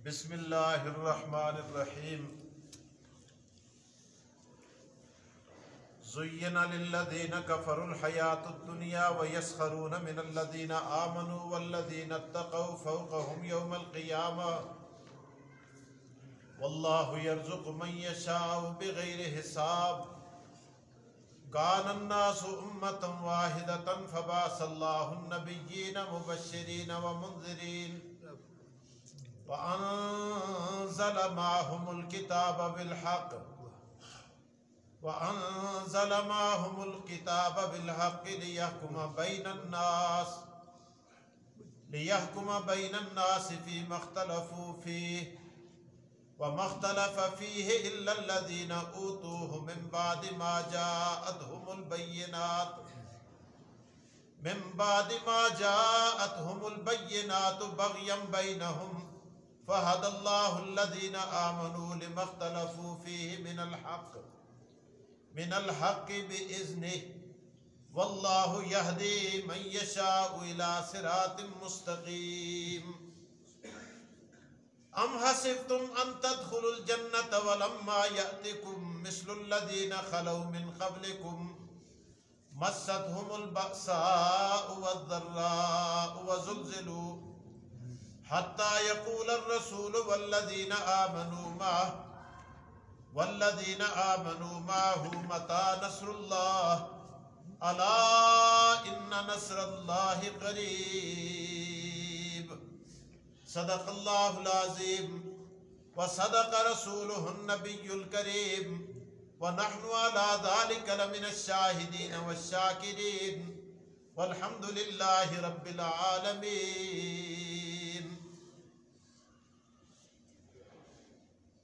بسم اللہ الرحمن الرحیم زین للذین کفروا الحیاة الدنیا ویسخرون من الذین آمنوا والذین اتقوا فوقهم یوم القیامہ واللہ یرزق من یشاء بغیر حساب کان الناس امة واحدة فبعث اللہ النبیین مبشرین ومنذرین وأنزل معهم الكتاب بالحق ليحكم بين الناس فيما اختلفوا فيه وما اختلف فيه إلا الذين أوتوه من بعد ما جاءتهم البينات بغيا بينهم فهدى الله الذين آمنوا لما اختلفوا فيه من الحق بإذنه والله يهدي من يشاء إلى صراط مستقيم أم حسبتم أن تدخلوا الجنة ولما يأتكم مثل الذين خلوا من قبلكم مستهم البأساء والضراء وزلزلوا حتى يقول الرسول والذين آمنوا معه متى نصر الله ألا إن نصر الله قريب صدق الله العظيم وصدق رسوله النبي الكريم ونحن على ذلك لمن الشاهدين والشاكرين والحمد لله رب العالمين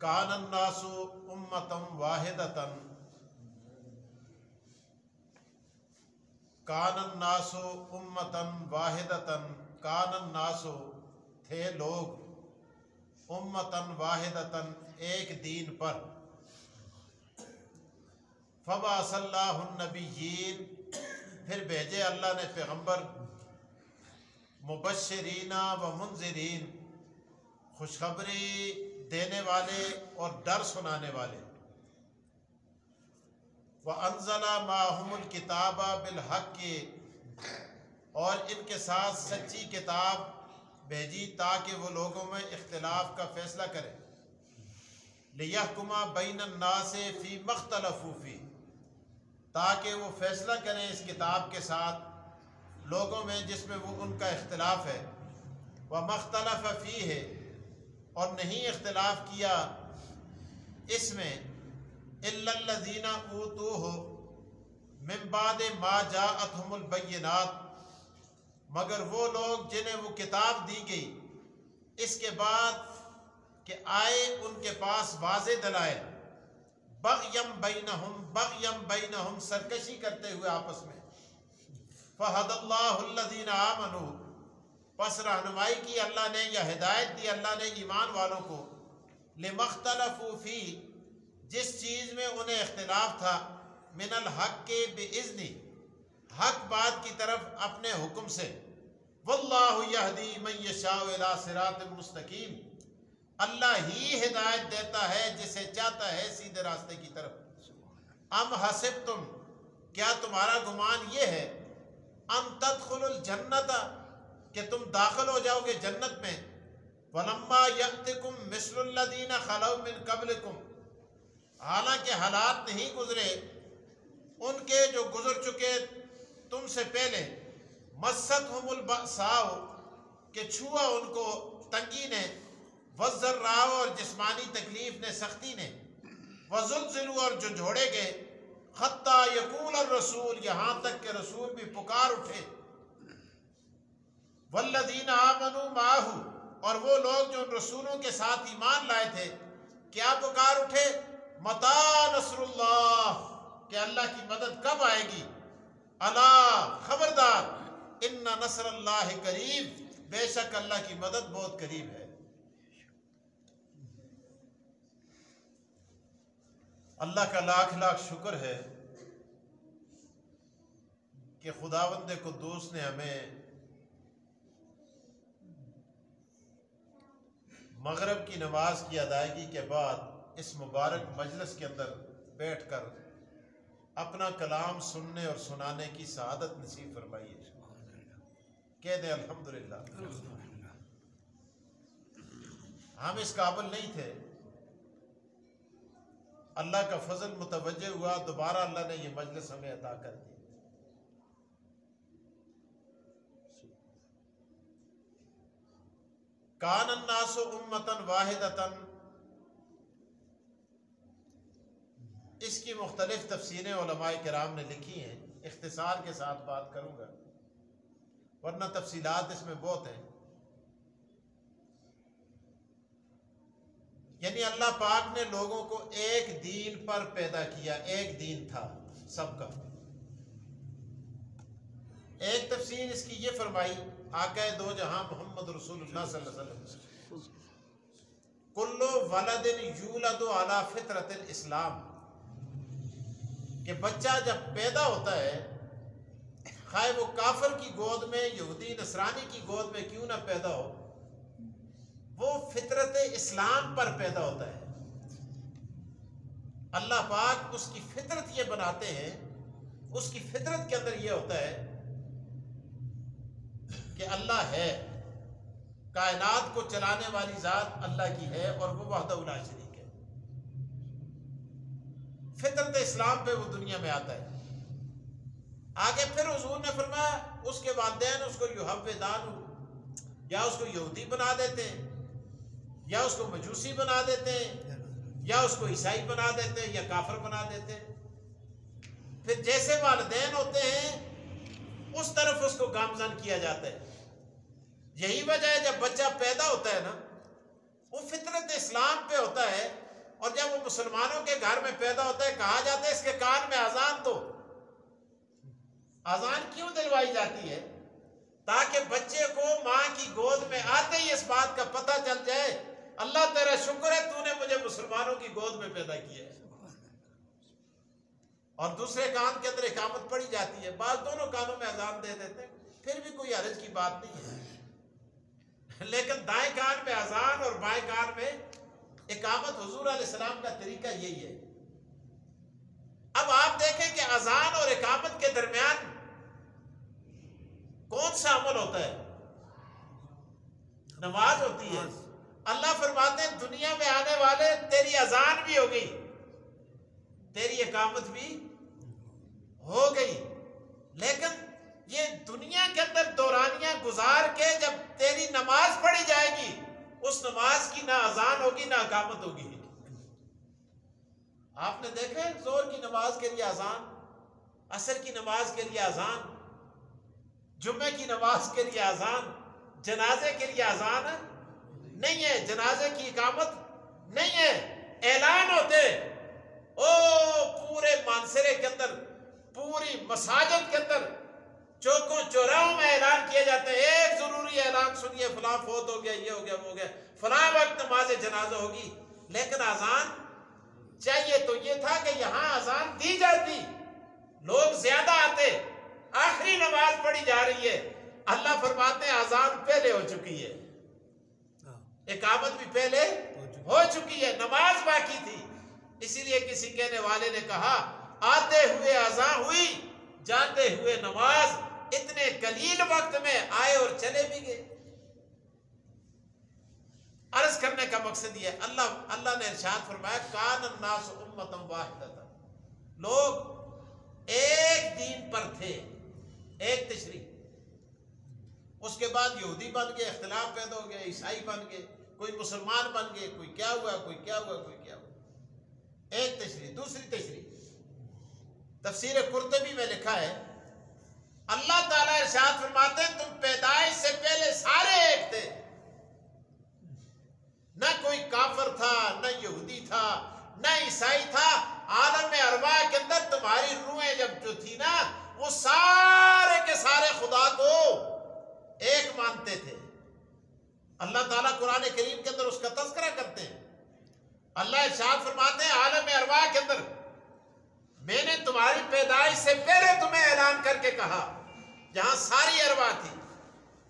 کان الناس امة واحدة کان الناس امة واحدة کان الناس تھے لوگ امة واحدة ایک دین پر فبعث اللہ النبیین پھر بھیجے اللہ نے پیغمبر مبشرین و منذرین خوشخبری دینے والے اور ڈر سنانے والے وَأَنزَلَ مَعَهُمُ الْكِتَابَ بِالْحَقِّ اور ان کے ساتھ سچی کتاب بھیجی تاکہ وہ لوگوں میں اختلاف کا فیصلہ کرے لِيَحْكُمَ بَيْنَ النَّاسِ فِيمَا اخْتَلَفُوا فِيهِ تاکہ وہ فیصلہ کریں اس کتاب کے ساتھ لوگوں میں جس میں وہ ان کا اختلاف ہے وَمَا اخْتَلَفَ فِيهِ اور نہیں اختلاف کیا اس میں إِلَّا الَّذِينَ أُوتُوهُ مِن بَعْدِ مَا جَاءَتْهُمُ الْبَيِّنَاتُ مگر وہ لوگ جنہیں وہ کتاب دی گئی اس کے بعد کہ آئے ان کے پاس واضح دلائل بغیم بینہم سرکشی کرتے ہوئے آپس میں فَهَدَى اللَّهُ الَّذِينَ آمَنُوا پس رہنمائی کی اللہ نے یا ہدایت دی اللہ نے ایمان والوں کو لِمَا اخْتَلَفُوا فِيهِ جس چیز میں انہیں اختلاف تھا من الحق بِإِذْنِ حق بات کی طرف اپنے حکم سے واللہ یہدی من یشاء الی صراط مستقیم اللہ ہی ہدایت دیتا ہے جسے چاہتا ہے سیدھے راستے کی طرف ام حسبتم کیا تمہارا گمان یہ ہے ان تدخلوا الجنت کہ تم داخل ہو جاؤ گے جنت میں وَلَمَّا يَأْتِكُمْ مِثْلُ الَّذِينَ خَلَوْا مِن قَبْلِكُمْ حالانکہ حالات نہیں گزرے ان کے جو گزر چکے تم سے پہلے مَسَّتْهُمُ الْبَأْسَاءُ کہ چھوا ان کو تنگی نے وَالضَّرَّاءُ اور جسمانی تکلیف نے سختی نے وَزُلْزِلُوا اور جھنجھوڑے گئے حَتَّى يَقُولَ الرَّسُولُ یہاں تک کہ رسول بھی پکار اٹھے والذین آمنوا معه اور وہ لوگ جو ان رسولوں کے ساتھ ایمان لائے تھے کیا پکار اٹھے متی نصر اللہ کہ اللہ کی مدد کب آئے گی الا خبردار ان نصر اللہ قریب بے شک اللہ کی مدد بہت قریب ہے اللہ کا لاکھ لاکھ شکر ہے کہ خداوند قدوس نے ہمیں مغرب کی نماز کی ادائیگی کے بعد اس مبارک مجلس کے اندر بیٹھ کر اپنا کلام سننے اور سنانے کی سعادت نصیب فرمائیے. کہہ دیں الحمدللہ. ہم اس قابل نہیں تھے، اللہ کا فضل متوجہ ہوا، دوبارہ اللہ نے یہ مجلس ہمیں عطا کر دی. کان الناس امۃ واحدۃ، اس کی مختلف تفسیریں علماء کرام نے لکھی ہیں. اختصار کے ساتھ بات کروں گا ورنہ تفصیلات اس میں بہت ہیں. یعنی اللہ پاک نے لوگوں کو ایک دین پر پیدا کیا، ایک دین تھا سب کا. ایک تفسیر اس کی یہ فرمائی آقا دو جہاں محمد رسول اللہ صلی اللہ علیہ وسلم، کل ولد یولد علی فطرت الاسلام، کہ بچہ جب پیدا ہوتا ہے خواہ وہ کافر کی گود میں، یہودی نصرانی کی گود میں کیوں نہ پیدا ہو، وہ فطرت اسلام پر پیدا ہوتا ہے. اللہ پاک اس کی فطرت یہ بناتے ہیں، اس کی فطرت کے اندر یہ ہوتا ہے کہ اللہ ہے، کائنات کو چلانے والی ذات اللہ کی ہے اور وہ وحدہ لا شریک ہے. فطرت اسلام پہ وہ دنیا میں آتا ہے. آگے پھر حضور نے فرمایا اس کے والدین اس کو یحودان، یا اس کو یہودی بنا دیتے ہیں، یا اس کو مجوسی بنا دیتے ہیں، یا اس کو عیسائی بنا دیتے ہیں، یا کافر بنا دیتے ہیں. پھر جیسے والدین ہوتے ہیں اس طرف اس کو گامزن کیا جاتا ہے. یہی وجہ ہے جب بچہ پیدا ہوتا ہے نا وہ فطرت اسلام پہ ہوتا ہے، اور جب وہ مسلمانوں کے گھر میں پیدا ہوتا ہے کہا جاتا ہے اس کے کان میں اذان دو. اذان کیوں دلوائی جاتی ہے؟ تاکہ بچے کو ماں کی گود میں آتے ہی اس بات کا پتہ چل جائے اللہ تیرا شکر ہے تو نے مجھے مسلمانوں کی گود میں پیدا کیا ہے. اور دوسرے کان کے اندر اقامت پڑی جاتی ہے. بعض دونوں کانوں میں اذان دے دیتے ہیں، پھر بھی کوئی حرج کی بات نہیں ہے. لیکن دائیں کان میں اذان اور بائیں کان میں اقامت حضور علیہ السلام کا طریقہ یہی ہے. اب آپ دیکھیں کہ اذان اور اقامت کے درمیان کون سا عمل ہوتا ہے؟ نماز ہوتی ہے. اللہ فرماتے ہیں دنیا میں آنے والے تیری اذان بھی ہو گئی، تیری اقامت بھی ہو گئی، لیکن یہ دنیا کے اندر دورانیاں گزار کے جب تیری نماز پڑھی جائے گی اس نماز کی نہ اذان ہوگی نہ اقامت ہوگی. آپ نے دیکھا زور کی نماز کے لیے اذان، عصر کی نماز کے لیے اذان، جمعے کی نماز کے لیے اذان، جنازے کے لیے اذان نہیں ہے، جنازے کی اقامت نہیں ہے. اعلان ہوتے او پورے مانسرے کے اندر، پوری مساجد کے اندر، چوکوں چوراہوں میں اعلان کیے جاتے ہیں ایک ضروری اعلان سنیے فلاں فوت ہو گیا، یہ ہو گیا، وہ ہو گیا، فلاں وقت نماز جنازہ ہوگی. لیکن اذان چاہیے تو یہ تھا کہ یہاں اذان دی جاتی، لوگ زیادہ آتے، آخری نماز پڑھی جا رہی ہے. اللہ فرماتے ہیں اذان پہلے ہو چکی ہے، اقامت بھی پہلے ہو چکی ہے، نماز باقی تھی. اسی لیے کسی کہنے والے نے کہا آتے ہوئے اذان ہوئی، جاتے ہوئے نماز، اتنے قلیل وقت میں آئے اور چلے بھی گئے. عرض کرنے کا مقصد یہ ہے اللہ نے ارشاد فرمایا کان الناس امۃ واحدۃ، لوگ ایک دین پر تھے، ایک تشریع. اس کے بعد یہودی بن گئے، اختلاف پیدا ہو گیا، عیسائی بن گئے، کوئی مسلمان بن گئے، کوئی کیا ہوا، کوئی کیا ہوا، کوئی کیا ہوا. ایک تشریع. دوسری تشریع تفسیر قرطبی میں لکھا ہے اللہ تعالیٰ ارشاد فرماتے ہیں تم پیدائش سے پہلے سارے ایک تھے، نہ کوئی کافر تھا، نہ یہودی تھا، نہ عیسائی تھا. عالم ارواح کے اندر تمہاری روحیں جب جو تھی نا وہ سارے کے سارے خدا کو ایک مانتے تھے. اللہ تعالیٰ قرآن کریم کے اندر اس کا تذکرہ کرتے ہیں. اللہ ارشاد فرماتے ہیں عالم ارواح کے اندر میں نے تمہاری پیدائش سے پہلے تمہیں اعلان کر کے کہا، جہاں ساری ارواح تھی،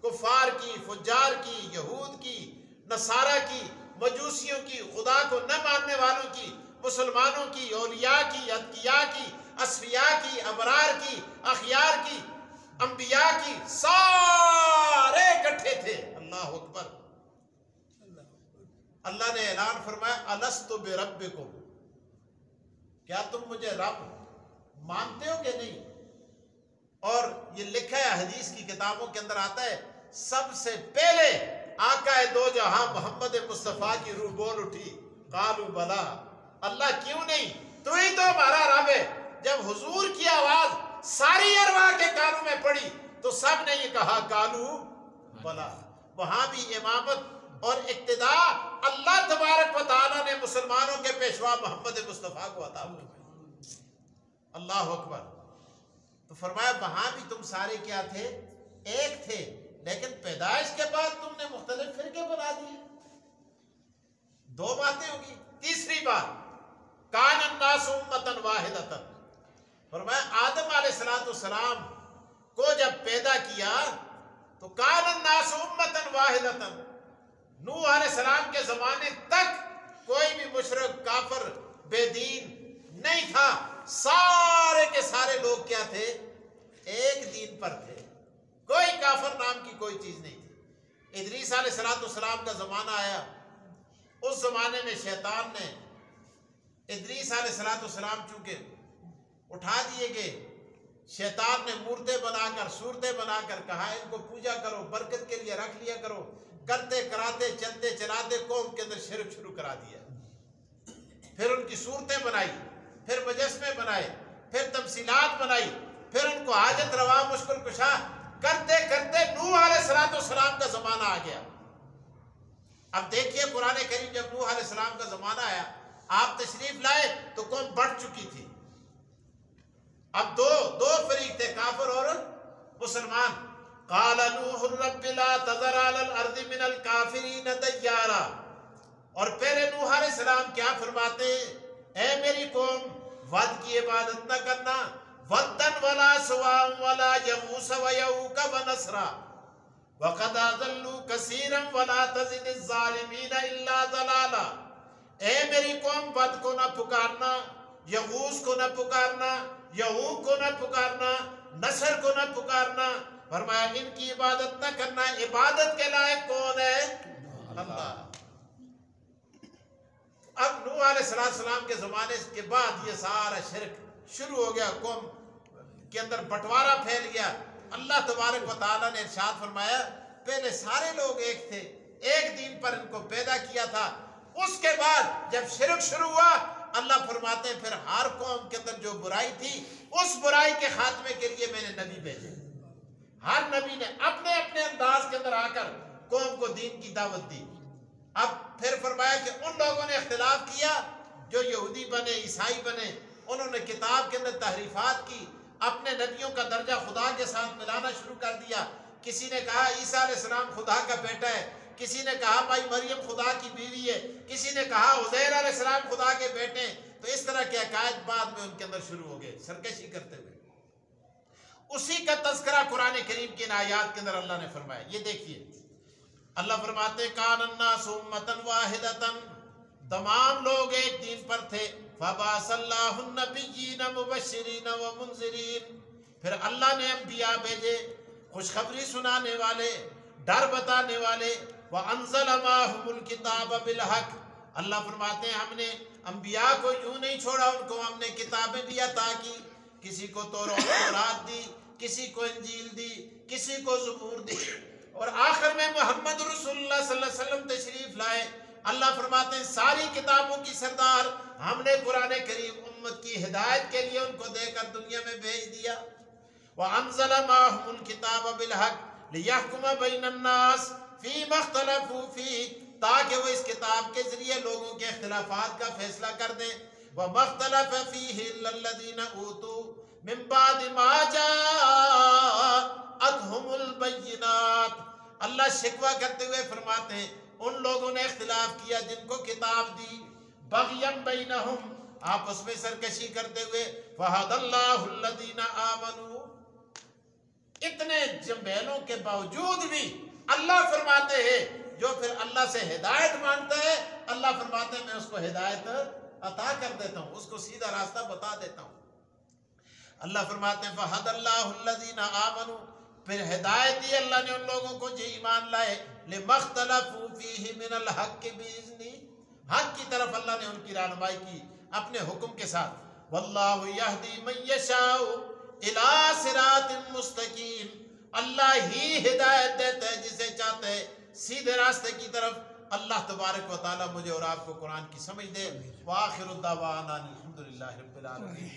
کفار کی، فجار کی، یہود کی، نصارہ کی، مجوسیوں کی، خدا کو نہ ماننے والوں کی، مسلمانوں کی، اولیاء کی، اتقیاء کی، اصفیاء کی، ابرار کی، اخیار کی، انبیاء کی، سارے اکٹھے تھے۔ اللہ اکبر۔ اللہ نے اعلان فرمایا الست بربکم، کیا تم مجھے رب مانتے ہو کہ نہیں؟ اور یہ لکھا ہے حدیث کی کتابوں کے اندر آتا ہے سب سے پہلے آقا دو جہاں محمد مصطفیٰ کی روح بول اٹھی، قالوا بلا، اللہ کیوں نہیں، تو ہی تو ہمارا رب ہے۔ جب حضور کی آواز ساری ارواح کے کانوں میں پڑی تو سب نے یہ کہا قالوا بلا۔ وہاں بھی امامت اور اقتداء اللہ تبارک و تعالیٰ نے مسلمانوں کے پیشوا محمد مصطفیٰ کو عطا کی۔ اللہ اکبر۔ تو فرمایا وہاں بھی تم سارے کیا تھے؟ ایک تھے، لیکن پیدائش کے بعد تم نے مختلف فرقے بنا دیے۔ دو باتیں ہوگی۔ تیسری بات کان الناس امۃ واحدۃ، فرمایا آدم علیہ السلام کو جب پیدا کیا تو کان الناس امۃ واحدۃ، نوح علیہ السلام کے زمانے تک کوئی بھی مشرک، کافر، بے دین نہیں تھا، سارے کے سارے لوگ کیا تھے؟ ایک دین پر تھے، کوئی کافر نام کی کوئی چیز نہیں تھی۔ ادریس علیہ السلام کا زمانہ آیا، اس زمانے میں شیطان نے ادریس علیہ السلام چونکہ اٹھا دیے گئے، شیطان نے مورتیں بنا کر، صورتیں بنا کر کہا ان کو پوجا کرو، برکت کے لیے رکھ لیا کرو، کرتے کراتے چلتے چلاتے قوم کے اندر شرک شروع کرا دیا۔ پھر ان کی صورتیں بنائی، پھر مجسمے بنائے، پھر تمثیلات بنائی، پھر ان کو حاجت روا مشکل کشا کرتے کرتے نوح علیہ السلام کا زمانہ آ گیا۔ اب دیکھیے قرآن کریم جب نوح علیہ السلام کا زمانہ آیا، آپ تشریف لائے تو قوم بڑھ چکی تھی۔ اب دو فریق تھے، کافر اور مسلمان۔ قال نوح رب لا تذر علی الارض من الکافرین دیارا، اور پہلے نوح علیہ السلام کیا فرماتے ہیں؟ اے میری قوم، ود کی عبادت نہ کرنا، ودن ولا سواء ولا یغوث ویعوق ونسرا وقد اضلوا کثیرا ولا تزد الظالمین الا ضلالا۔ اے میری قوم، ود کو نہ پکارنا، یغوث کو نہ پکارنا، یعوق کو نہ پکارنا، نصر کو نہ پکارنا، فرمایا ان کی عبادت نہ کرنا۔ عبادت کے لائق کون ہے؟ اللہ۔ اب نوح علیہ السلام کے زمانے کے بعد یہ سارا شرک شروع ہو گیا، قوم کے اندر بٹوارا پھیل گیا۔ اللہ تبارک و تعالیٰ نے ارشاد فرمایا پہلے سارے لوگ ایک تھے، ایک دین پر ان کو پیدا کیا تھا۔ اس کے بعد جب شرک شروع ہوا، اللہ فرماتے ہیں پھر ہر قوم کے اندر جو برائی تھی اس برائی کے خاتمے کے لیے میں نے نبی بھیجے۔ ہر نبی نے اپنے اپنے انداز کے اندر آ کر قوم کو دین کی دعوت دی۔ اب پھر فرمایا کہ ان لوگوں نے اختلاف کیا جو یہودی بنے، عیسائی بنے، انہوں نے کتاب کے اندر تحریفات کی، اپنے نبیوں کا درجہ خدا کے ساتھ ملانا شروع کر دیا۔ کسی نے کہا عیسیٰ علیہ السلام خدا کا بیٹا ہے، کسی نے کہا بھائی مریم خدا کی بیوی ہے، کسی نے کہا عزیر علیہ السلام خدا کے بیٹے ہیں۔ تو اس طرح کے عقائد بعد میں ان کے اندر شروع ہو گئے، سرکشی کرتے ہوئے۔ اسی کا تذکرہ قرآن کریم کی ان آیات کے اندر اللہ نے فرمایا۔ یہ دیکھیے اللہ فرماتے کان الناس امۃ واحدۃ، تمام لوگ ایک دین پر تھے۔ فبعث اللہ النبیین مبشرین ومنذرین، پھر اللہ نے انبیاء بھیجے خوشخبری سنانے والے، ڈر بتانے والے۔ وانزل معہم الکتاب بالحق، اللہ فرماتے ہیں ہم نے انبیاء کو یوں نہیں چھوڑا، ان کو ہم نے کتابیں بھی عطا کی، کسی کو تورات دی، کسی کو انجیل دی، کسی کو زبور دی، اور آخر میں محمد رسول اللہ صلی اللہ علیہ وسلم تشریف لائے۔ اللہ فرماتے ہیں ساری کتابوں کی سردار ہم نے قرآن کریم امت کی ہدایت کے لیے ان کو دے کر دنیا میں بھیج دیا۔ وَأَنزَلَ مَعَهُمُ الْكِتَابَ بِالْحَقِّ لِيَحْكُمَ بَيْنَ النَّاسِ فِيمَا اخْتَلَفُوا فِيهِ، تاکہ وہ اس کتاب کے ذریعے لوگوں کے اختلافات کا فیصلہ کر دیں۔ وَمَا اخْتَلَفَ فِيهِ إِلَّا الَّذِينَ أُوتُوا مِن بَعْدِ مَا جَاءَتْهُمُ الْبَيِّنَاتُ، اللہ شکوہ کرتے ہوئے فرماتے ہیں ان لوگوں نے اختلاف کیا جن کو کتاب دی، بغیم بینہم، آپس میں سرکشی کرتے ہوئے۔ فَهَدَى اللَّهُ الَّذِينَ آمَنُوا، اتنے جنبیلوں کے باوجود بھی اللہ فرماتے ہیں جو پھر اللہ سے ہدایت مانگتا ہے اللہ فرماتے ہیں میں اس کو ہدایت عطا کر دیتا ہوں، اس کو سیدھا راستہ بتا دیتا ہوں۔ اللہ فرماتے ہیں فَهَدَى اللَّهُ الَّذِينَ آمَنُوا، پھر ہدایت دی اللہ نے ان لوگوں کو جو ایمان لائے، لِمَا اخْتَلَفُوا فِيهِ مِنَ الْحَقِّ بِإِذْنِهِ، حق کی طرف اللہ نے ان کی رہنمائی کی اپنے حکم کے ساتھ۔ وَاللَّهُ يَهْدِي مَن يَشَاءُ إِلَىٰ صِرَاطٍ مُسْتَقِيمٍ، اللہ ہی ہدایت دیتا ہے جسے چاہتا ہے سیدھے راستے کی طرف۔ اللہ تبارک و تعالی مجھے اور آپ کو قرآن کی سمجھ دے۔ وآخر الدعوانا الحمدللہ رب العالمین۔